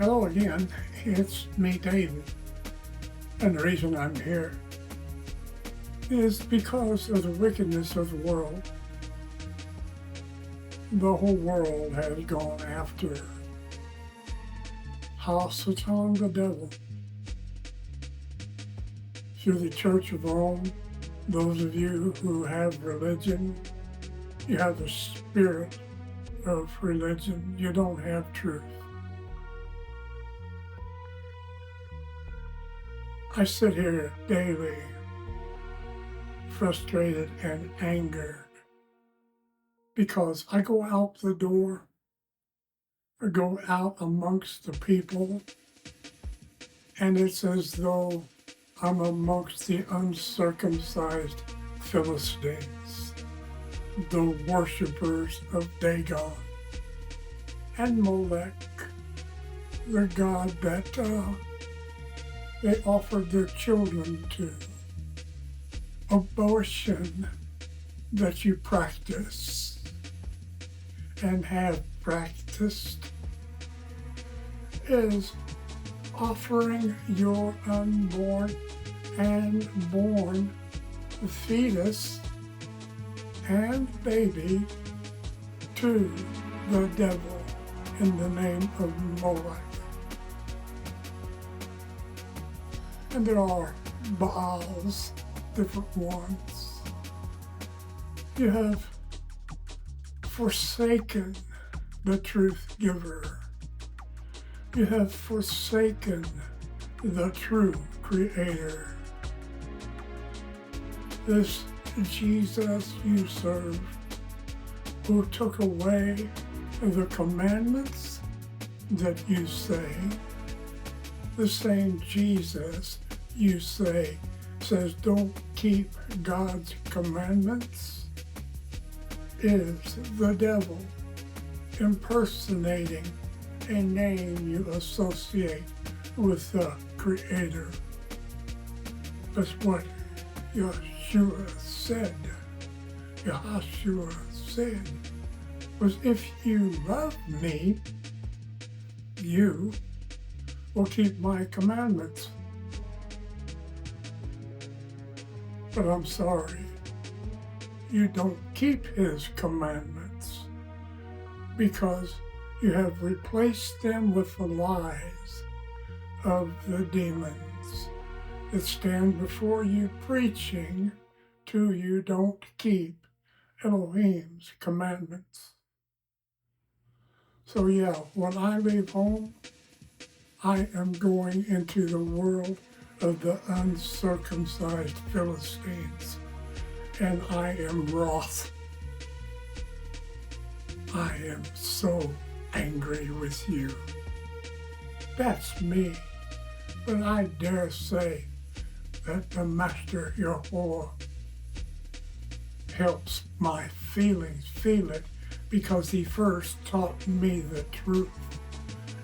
Hello again, it's me, David, and the reason I'm here is because of the wickedness of the world. The whole world has gone after Satan, the devil. Through the Church of Rome, those of you who have religion, you have the spirit of religion, you don't have truth. I sit here daily, frustrated and angered, because I go out the door, I go out amongst the people, and it's as though I'm amongst the uncircumcised Philistines, the worshippers of Dagon and Molech, the god that they offered their children to. Abortion that you practice and have practiced is offering your unborn and born fetus and baby to the devil in the name of Molech. And there are Baals, different ones. You have forsaken the truth giver. You have forsaken the true creator. This Jesus you serve, who took away the commandments that you say, the same Jesus you say says don't keep God's commandments, is the devil impersonating a name you associate with the Creator. That's what Yahshua said, was if you love me, you will keep my commandments. But I'm sorry, you don't keep his commandments because you have replaced them with the lies of the demons that stand before you preaching to you don't keep Elohim's commandments. So yeah, when I leave home, I am going into the world of the uncircumcised Philistines, and I am wroth. I am so angry with you. That's me, but I dare say that the Master Yahweh helps my feelings feel it because he first taught me the truth.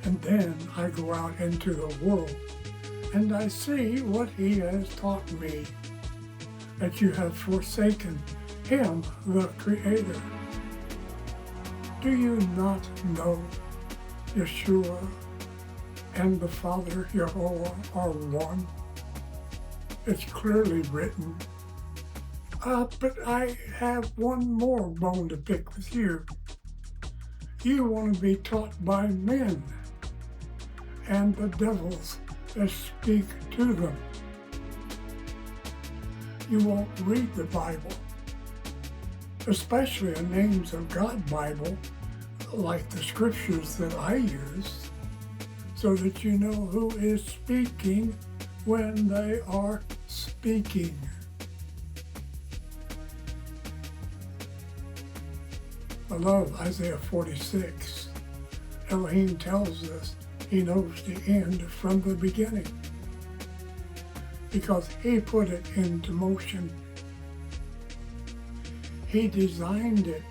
And then I go out into the world and I see what he has taught me, that you have forsaken him, the Creator. Do you not know Yeshua and the Father Yahweh are one? It's clearly written. But I have one more bone to pick with you. You want to be taught by men and the devils that speak to them. You won't read the Bible, especially a Names of God Bible, like the scriptures that I use, so that you know who is speaking when they are speaking. I love Isaiah 46. Elohim tells us he knows the end from the beginning because he put it into motion. He designed it.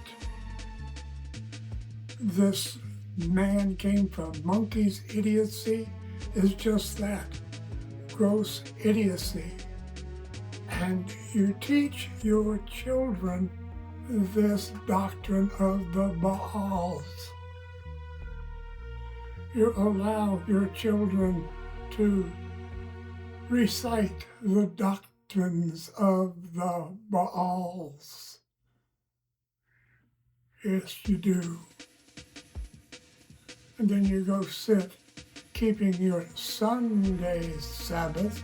This man came from monkey's idiocy is just that, gross idiocy. And you teach your children this doctrine of the Baals. you allow your children to recite the doctrines of the Baals. Yes, you do. And then you go sit keeping your Sunday Sabbath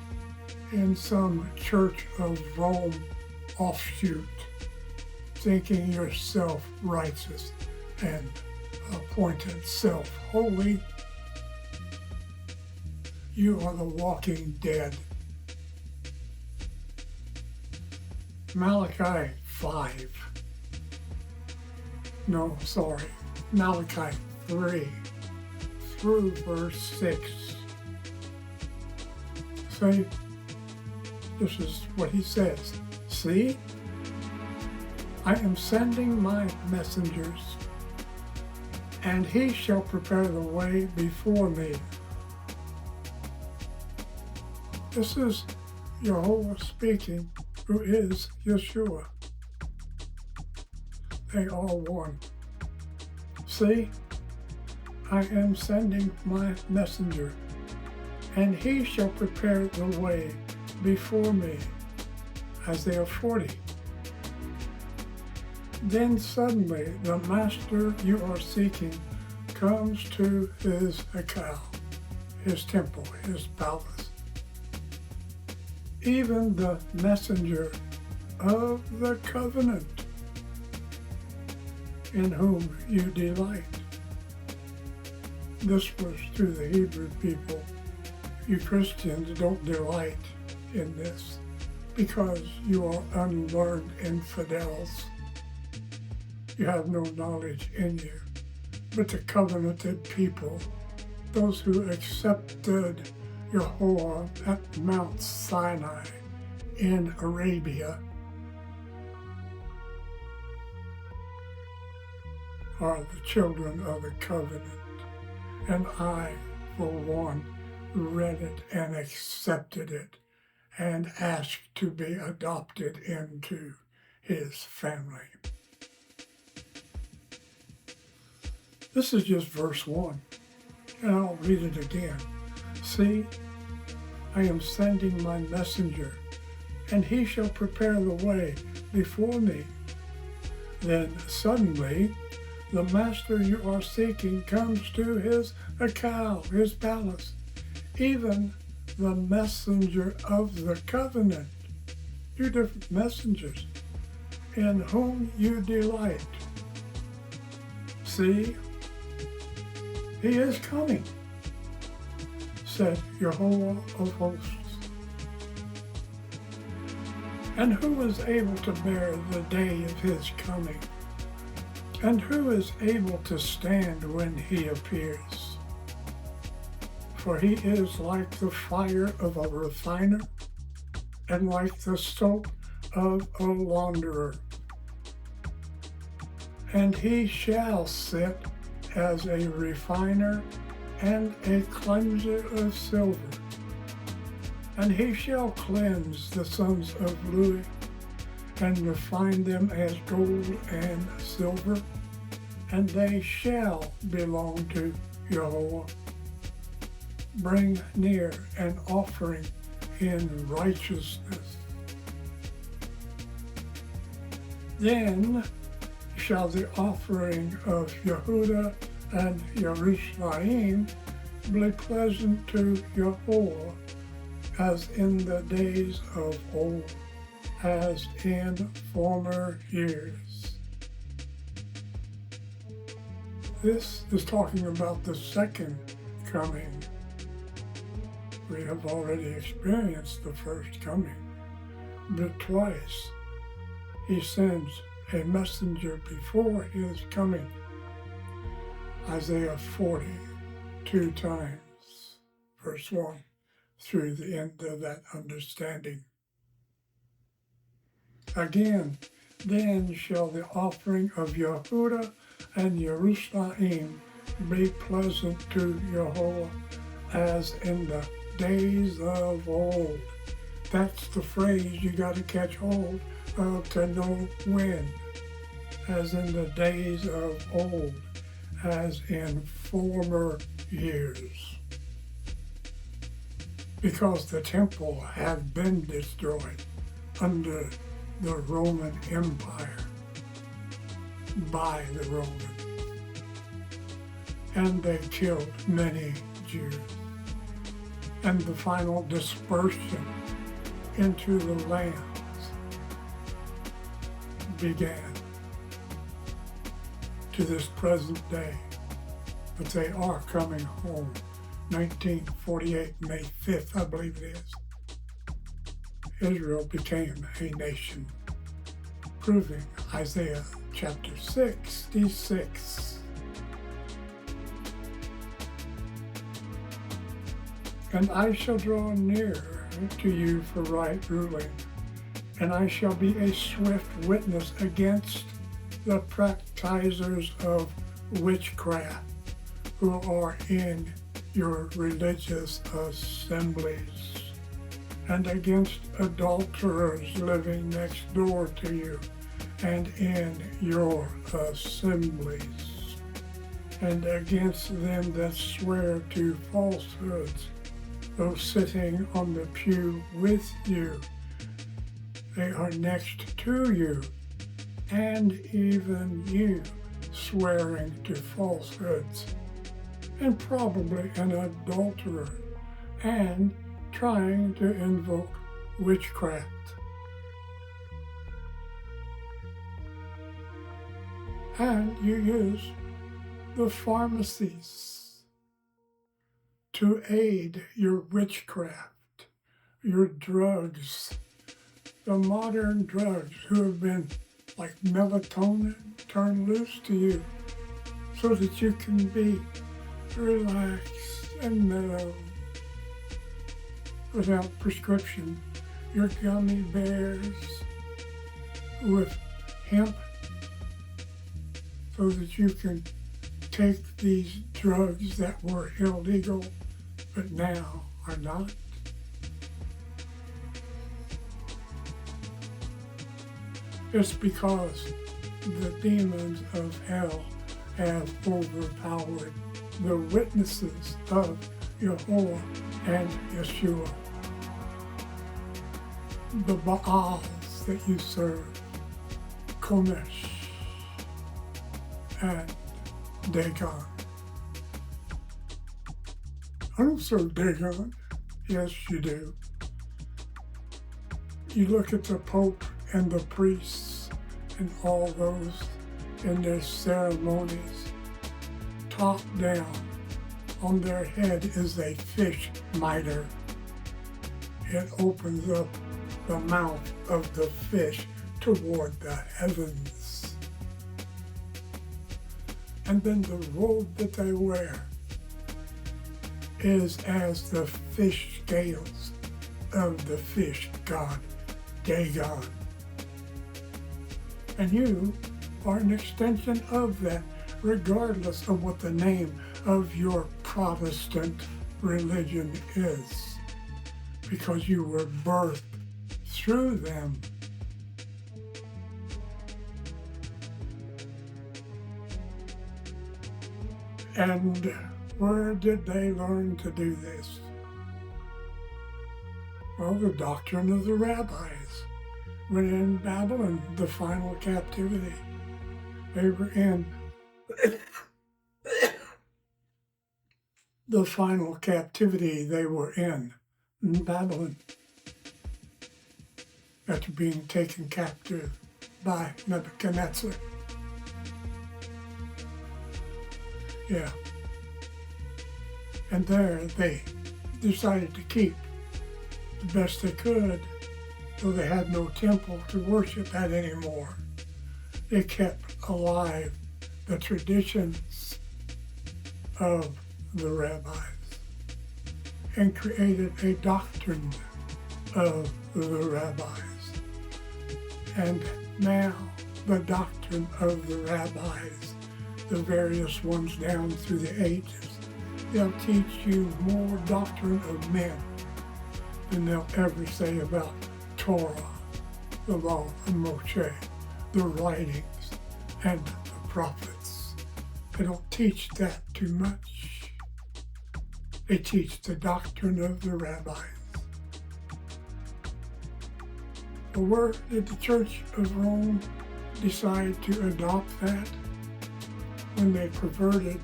in some Church of Rome offshoot, thinking yourself righteous and appointed self-holy. You are the walking dead. Malachi 3 through verse 6. See, this is what he says. See, I am sending my messengers, and he shall prepare the way before me. This is Jehovah speaking, who is Yeshua. They are one. See, I am sending my messenger, and he shall prepare the way before me. Isaiah 40. Then suddenly the master you are seeking comes to his Akal, his temple, his palace. Even the messenger of the covenant, in whom you delight. This was through the Hebrew people. You Christians don't delight in this because you are unlearned infidels. You have no knowledge in you. But the covenanted people, those who accepted Yahuwah at Mount Sinai in Arabia, are the children of the covenant. And I, for one, read it and accepted it and asked to be adopted into his family. This is just verse 1, and I'll read it again. See, I am sending my messenger, and he shall prepare the way before me. Then suddenly the master you are seeking comes to his Akal, his palace, even the messenger of the covenant. 2 different messengers, in whom you delight. See, he is coming, said Jehovah of hosts. And who is able to bear the day of his coming? And who is able to stand when he appears? For he is like the fire of a refiner, and like the soap of a launderer. And he shall sit as a refiner and a cleanser of silver. And he shall cleanse the sons of Louis, and refine them as gold and silver, and they shall belong to Jehovah. Bring near an offering in righteousness. Then shall the offering of Yehuda and Jerusalem be pleasant to Jehovah, as in the days of old, as in former years. This is talking about the second coming. We have already experienced the first coming, but twice he sends a messenger before his coming. Isaiah 40, 2 times, verse 1, through the end of that understanding. Again, then shall the offering of Yehuda and Jerusalem be pleasant to Jehovah, as in the days of old. That's the phrase you got to catch hold of to know when. As in the days of old, as in former years, because the temple had been destroyed under the Roman Empire by the Romans, and they killed many Jews. And the final dispersion into the lands began to this present day. But they are coming home. 1948, May 5th, I believe it is. Israel became a nation, proving Isaiah Chapter 66. And I shall draw near to you for right ruling, and I shall be a swift witness against the practicers of witchcraft who are in your religious assemblies, and against adulterers living next door to you and in your assemblies, and against them that swear to falsehoods, though sitting on the pew with you. They are next to you, and even you swearing to falsehoods, and probably an adulterer, and trying to invoke witchcraft. And you use the pharmacies to aid your witchcraft, your drugs, the modern drugs who have been like melatonin turned loose to you so that you can be relaxed and mellow without prescription. Your gummy bears with hemp so that you can take these drugs that were illegal but now are not. It's because the demons of hell have overpowered the witnesses of Yahuwah and Yeshua. The Baals that you serve, Komesh and Dagon. I don't serve Dagon. Yes, you do. You look at the Pope and the priests and all those in their ceremonies. Top down on their head is a fish mitre. It opens up the mouth of the fish toward the heavens. And then the robe that they wear is as the fish scales of the fish god, Dagon. And you are an extension of that, regardless of what the name of your Protestant religion is, because you were birthed through them. And where did they learn to do this? Well, the doctrine of the rabbis. When in Babylon, the final captivity, they were in the final captivity they were in Babylon after being taken captive by Nebuchadnezzar. Yeah. And there they decided to keep the best they could, though they had no temple to worship at anymore. They kept alive the traditions of the rabbis and created a doctrine of the rabbis. And now the doctrine of the rabbis, the various ones down through the ages, they'll teach you more doctrine of men than they'll ever say about TORAH, the law of Moshe, the writings, and the prophets. They don't teach that too much. They teach the doctrine of the rabbis. But where did the Church of Rome decide to adopt that? When they perverted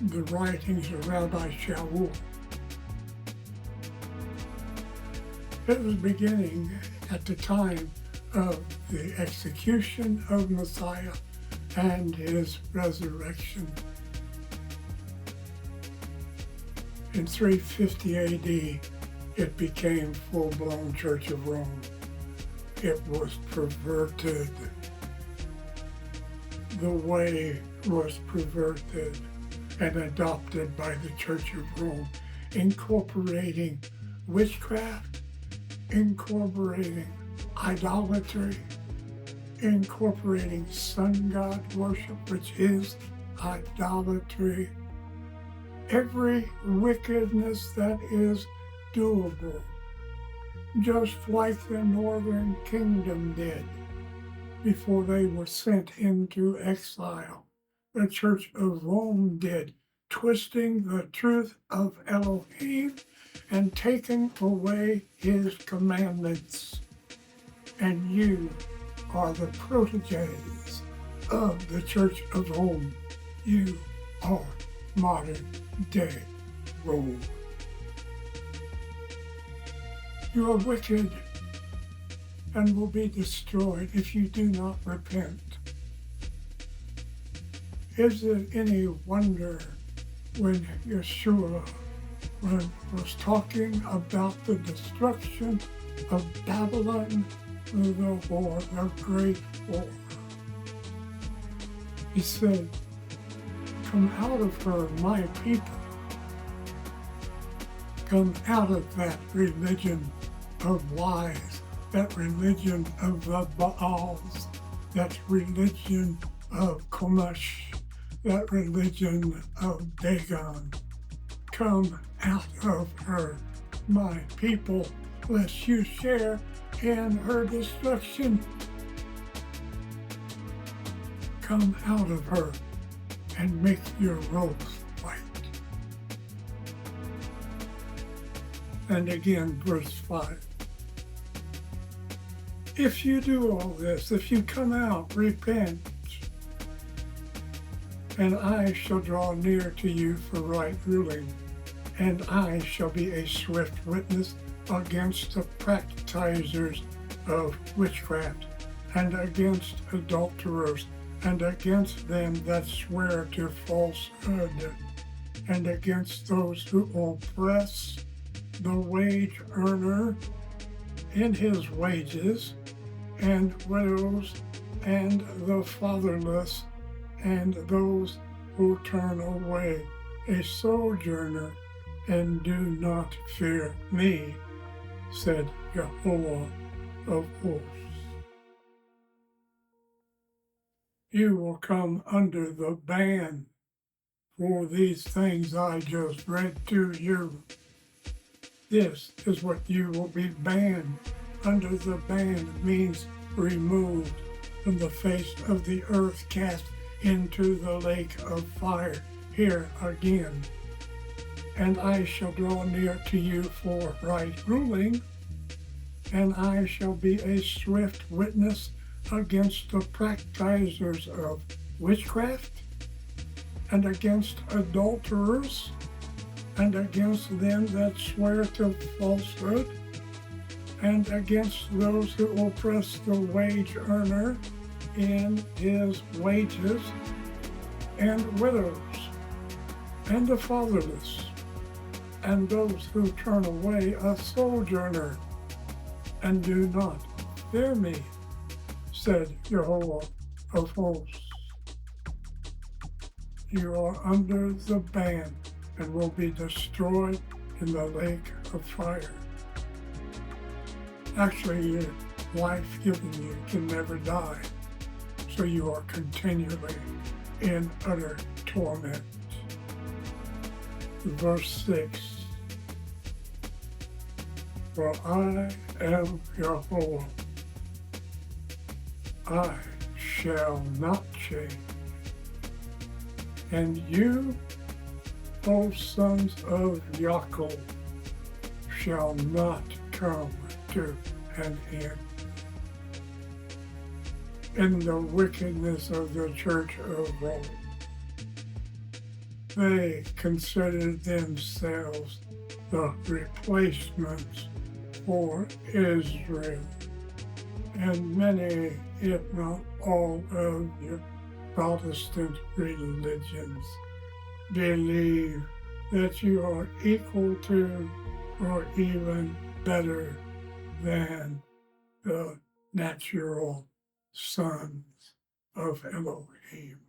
the writings of Rabbi Shaul. It was beginning at the time of the execution of Messiah and his resurrection. In 350 AD, it became full-blown Church of Rome. It was perverted. The way was perverted and adopted by the Church of Rome, incorporating witchcraft, incorporating idolatry, incorporating sun god worship, which is idolatry. Every wickedness that is doable, just like the northern kingdom did before they were sent into exile. The Church of Rome did, twisting the truth of Elohim and taking away his commandments. And you are the proteges of the Church of Rome. You are modern day Rome. You are wicked and will be destroyed if you do not repent. Is it any wonder when Yeshua was talking about the destruction of Babylon, the war, the great war? He said, "Come out of her, my people. Come out of that religion of lies, that religion of the Baals, that religion of Chemosh, that religion of Dagon. Come out of her, my people, lest you share in her destruction. Come out of her and make your robes white." And again, verse 5. If you do all this, if you come out, repent, and I shall draw near to you for right ruling, and I shall be a swift witness against the practicers of witchcraft, and against adulterers, and against them that swear to falsehood, and against those who oppress the wage earner in his wages, and widows, and the fatherless, and those who turn away, a sojourner, and do not fear me, said Jehovah of hosts. You will come under the ban for these things I just read to you. This is what you will be banned. Under the ban means removed from the face of the earth, cast into the lake of fire. Here again. And I shall draw near to you for right ruling, and I shall be a swift witness against the practicers of witchcraft, and against adulterers, and against them that swear to falsehood, and against those who oppress the wage earner in his wages, and widows, and the fatherless, and those who turn away, a sojourner, and do not fear me, said Jehovah of hosts. You are under the ban and will be destroyed in the lake of fire. Actually, your life given you can never die, so you are continually in utter torment. Verse 6. For I am Jehovah. I shall not change. And you, O sons of Yaakov, shall not come to an end. In the wickedness of the church of Rome, they considered themselves the replacements for Israel. And many, if not all, of your Protestant religions believe that you are equal to or even better than the natural sons of Elohim,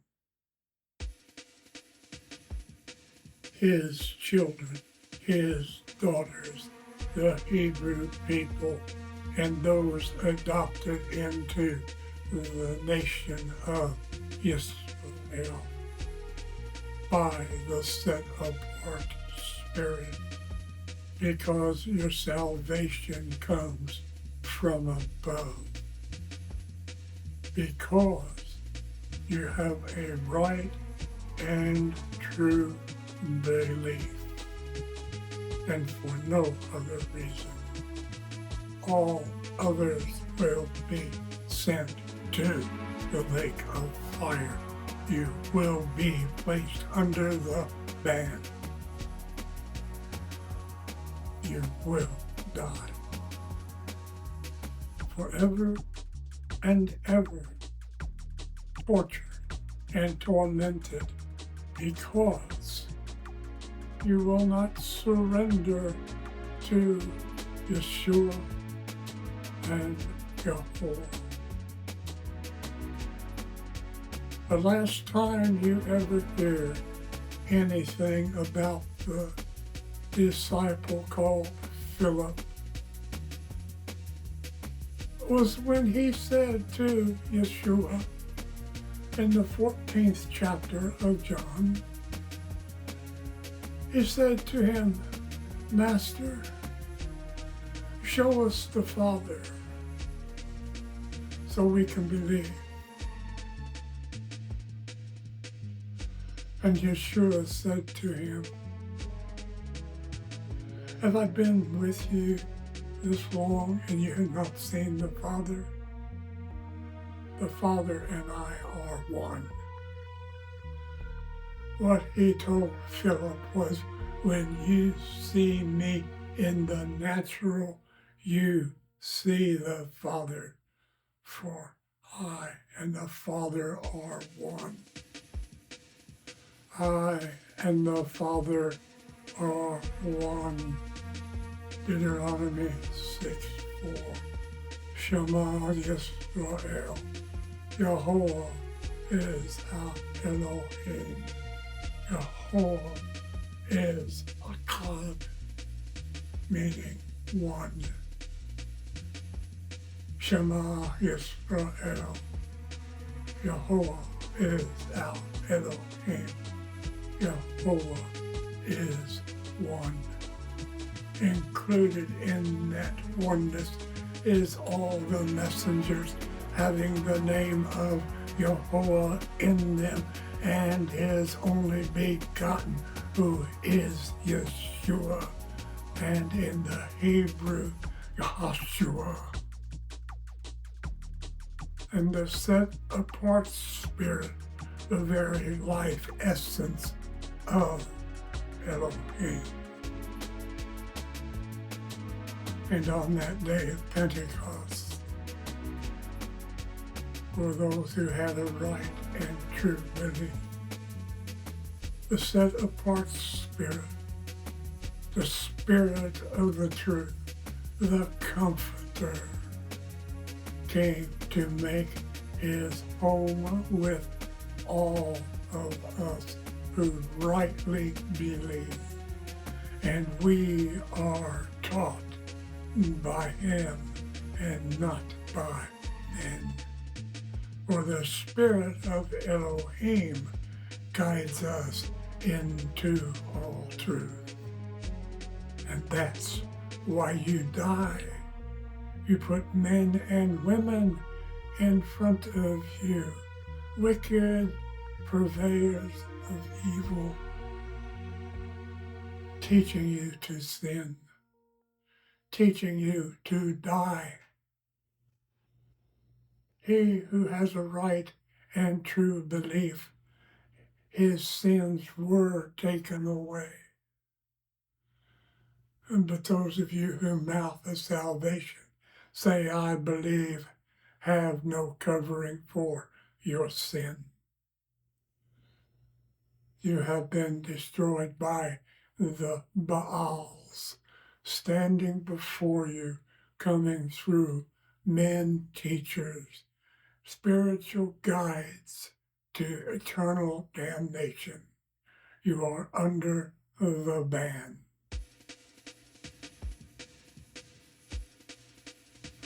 his children, his daughters, the Hebrew people, and those adopted into the nation of Israel by the set-apart Spirit, because your salvation comes from above, because you have a right and true belief, and for no other reason. All others will be sent to the lake of fire. You will be placed under the ban. You will die forever and ever, tortured and tormented, because you will not surrender to Yeshua and Yahuwah. The last time you ever hear anything about the disciple called Philip was when he said to Yeshua in the 14th chapter of John, he said to him, "Master, show us the Father so we can believe." And Yeshua said to him, "Have I been with you this long and you have not seen the Father? The Father and I are one." What he told Philip was, when you see me in the natural, you see the Father, for I and the Father are one. I and the Father are one. Deuteronomy 6:4. Shema Yisrael. Yahuwah is our Elohim. Yahuwah is Akkad, meaning one. Shema Yisrael. Yahuwah is our Elohim. Yahuwah is one. Included in that oneness is all the messengers having the name of Yahuwah in them, and his only begotten, who is Yeshua, and in the Hebrew, Yahashua. And the set-apart Spirit, the very life essence of Elohim. And on that day of Pentecost, for those who had a right and true belief, the set-apart Spirit, the Spirit of the truth, the Comforter, came to make his home with all of us who rightly believe. And we are taught by him and not by men. For the Spirit of Elohim guides us into all truth. And that's why you die. You put men and women in front of you, wicked purveyors of evil, teaching you to sin, teaching you to die. He who has a right and true belief, his sins were taken away. But those of you who mouth the salvation, say, I believe, have no covering for your sin. You have been destroyed by the Baals, standing before you, coming through men teachers, spiritual guides to eternal damnation. You are under the ban.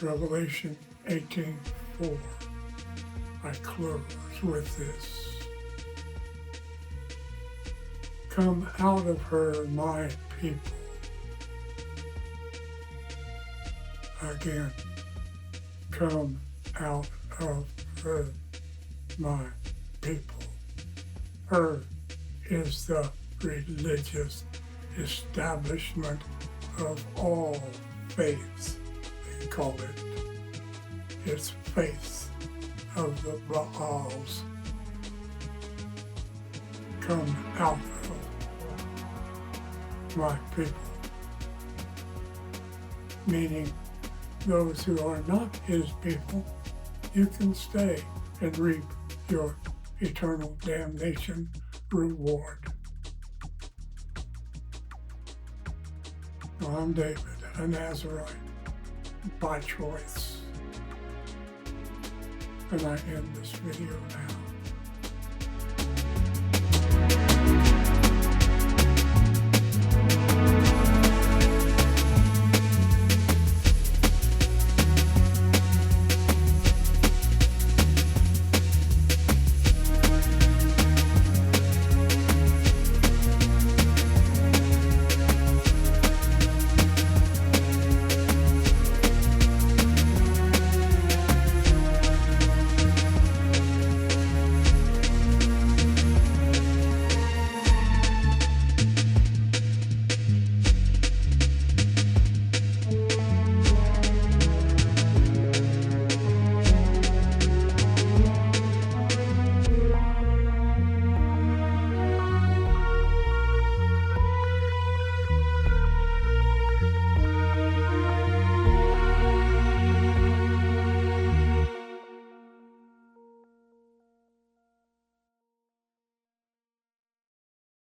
Revelation 18:4. I close with this. Come out of her, my people. Again, come out of her, my people. Her is the religious establishment of all faiths, they call it. It's faith of the Baals. Come out of my people. Meaning, those who are not his people, you can stay and reap your eternal damnation reward. Well, I'm David, a Nazarite by choice. And I end this video now.